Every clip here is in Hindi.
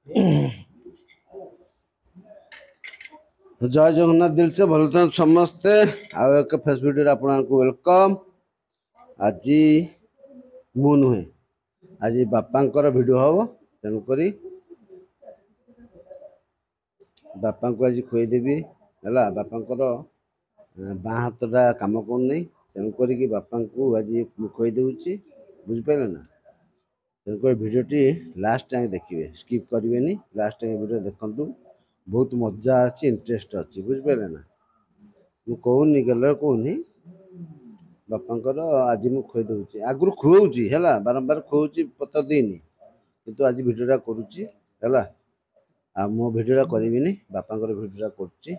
जय जगन्नाथ दिल से भल था समस्ते आउ एक फेस वीडियो आपको वेलकम। आज मु नुहे आज बापांकर वीडियो हम तेणुक बापा को आज खुएदेवी है बापांकर बाँ हाथटा कम करनी तेणुक बापा को आज खुई दूची बुझिपारे ना। तेणुक भिडटी लास्ट टाइम देखिए स्किप करेंगे लास्ट टाइम वीडियो देखु बहुत मजा अच्छी इंटरेस्ट अच्छी बुझिपारे ना। मु कहूनी गल कहूनी बापांकर आज मु खुई दूची आगु खुआऊँगी है बारंबार खुआऊँगी पत्र देनी किंतु आज भिडटा करुच्ची है आ मो भिडटा करी बापांकर भिडटा कर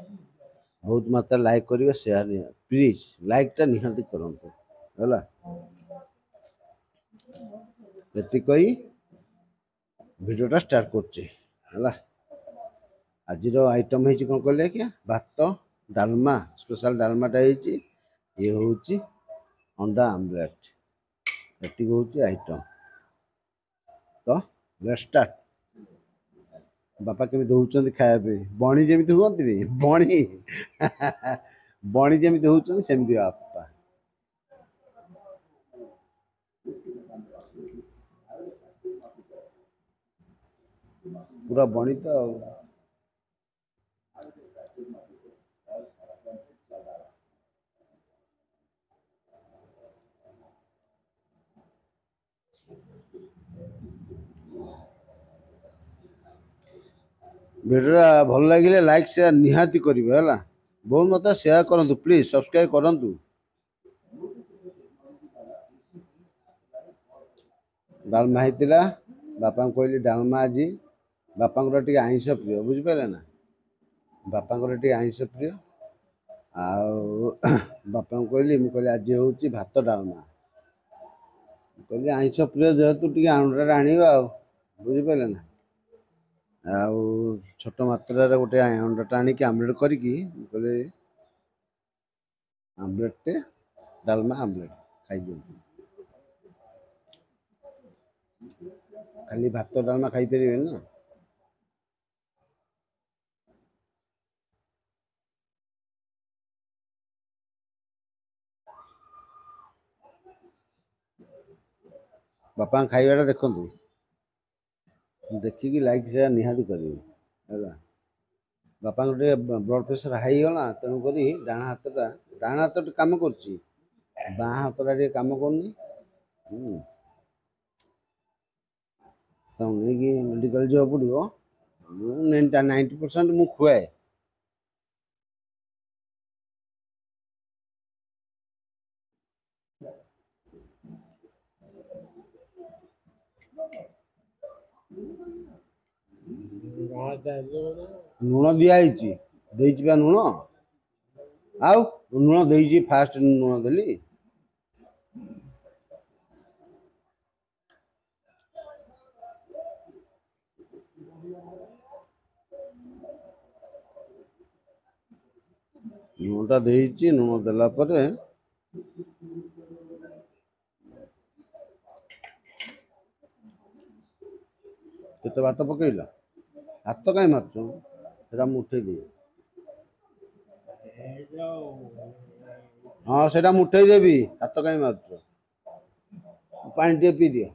बहुत मात्रा लाइक करेंगे शेयर प्लीज लाइकटा निहाती करूँ है ये भिडटा स्टार्ट कर आज आइटम है कौन कहले क्या भात डालमा स्पेशल डालमाटा ये हूँ अंडा आमलेट ये हूँ आइटम तो लेट्स स्टार्ट। बापा केमी दौरान खायापी बणी जमी हुंती बणी बणी जमी होती सेमती बापा पूरा बणी तो भिडियोटा भल लगे लाइक शेयर निहाती करेंगे है बहुत मात्रा शेयर करूँ प्लीज सब्सक्राइब करूँ। डालमा होता बापा कहली डालमा आज बापा टे आइंष प्रिय बुझिपारे ना बापा टे आइंष प्रिय बापा कहली मुझे आज हूँ भात डालमा कहली आइंष प्रिय जेहेतु टे अंडा आना बुझिपारे ना आउ छोट मात्रा गोटे अंडाटा आनिक आमलेट करी कहले आमलेट डालमा आमलेट खाई खाली भात डालमा खाई पारे ना। बापा खाइबाटा देखु देखिकी लाइक शेयर निहाती करेंगे है बापा ब्लड प्रेशर हाई गला तेणुक डाण हाथ कम कर बाँ हाथटा टे कम करनी नहीं मेडिकल जा पड़ो 90% मु खुआए लुण दिखाई लुण आउ लुण दे फास्ट लुण देली लुणटा दे लुण देला केते भात पकईल हाथ कहीं मार्च मुठे दे हाँ से मुठे देवी हाथ कहीं मार्च पानी टे पी दियो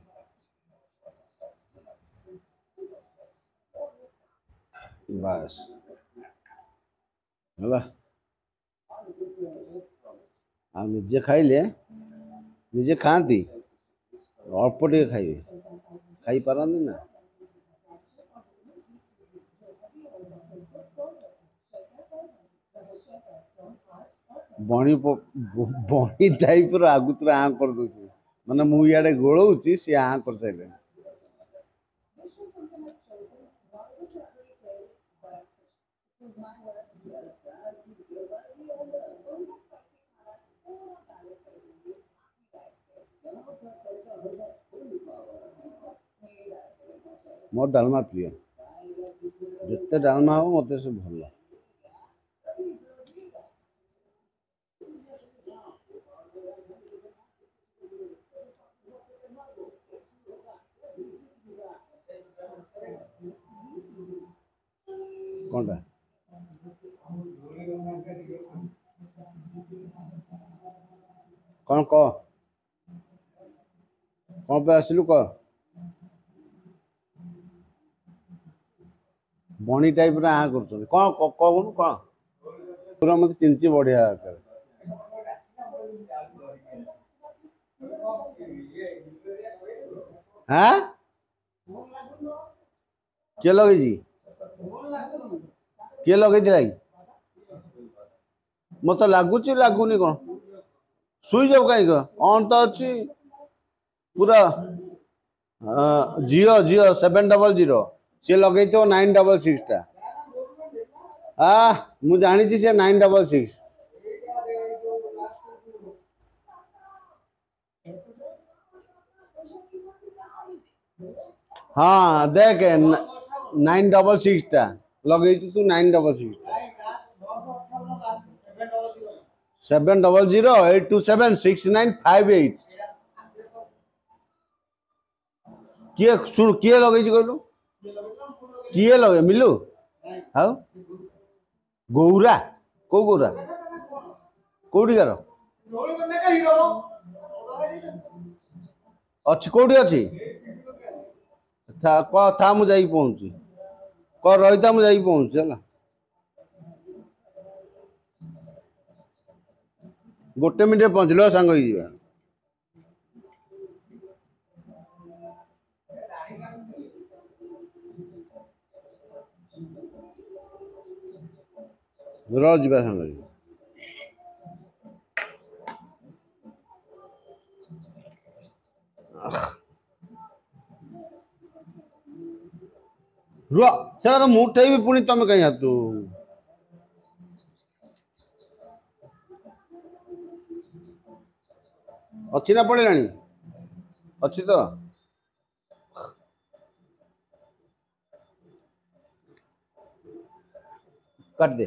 बस है आ निजे खाइले निजे खाती अल्प टे खाइबे खाई पारती ना बणी बणी टाइप आगुत आँ कर माने मु इे गोलौची सी आँ कर सारे मोर डालमा प्रिय जिते डालमा हम मत सब भल कौनटा कौन कह कौन पे आसिलु कह बणी टाइप रे आ कर कौन कहूनु कौन पूरा मत चिंची बढ़िया हाँ किए लगे किए लगे मत लगुच लगुनि कौन सुईच कहीं ऑन तो अच्छी पूरा जियो जियो 700 सी लगे 966 मु जानी सी 966 हाँ देख 966 टा लगे तू 966 700 827 6958 किए शुण किए लगे कहलु किए लगे मिलू हाँ गौरा को गौरा कौटिकार अच्छी कौटी अच्छी था मुझे पहुंची कह रही था मुझे पहुंची है गोटे मिनट पहुंचल सांग जा सांग रुआ से तो मुठे भी पुणी तुम कहीं हाथ अच्छी ना पड़े अच्छी तो काट दे।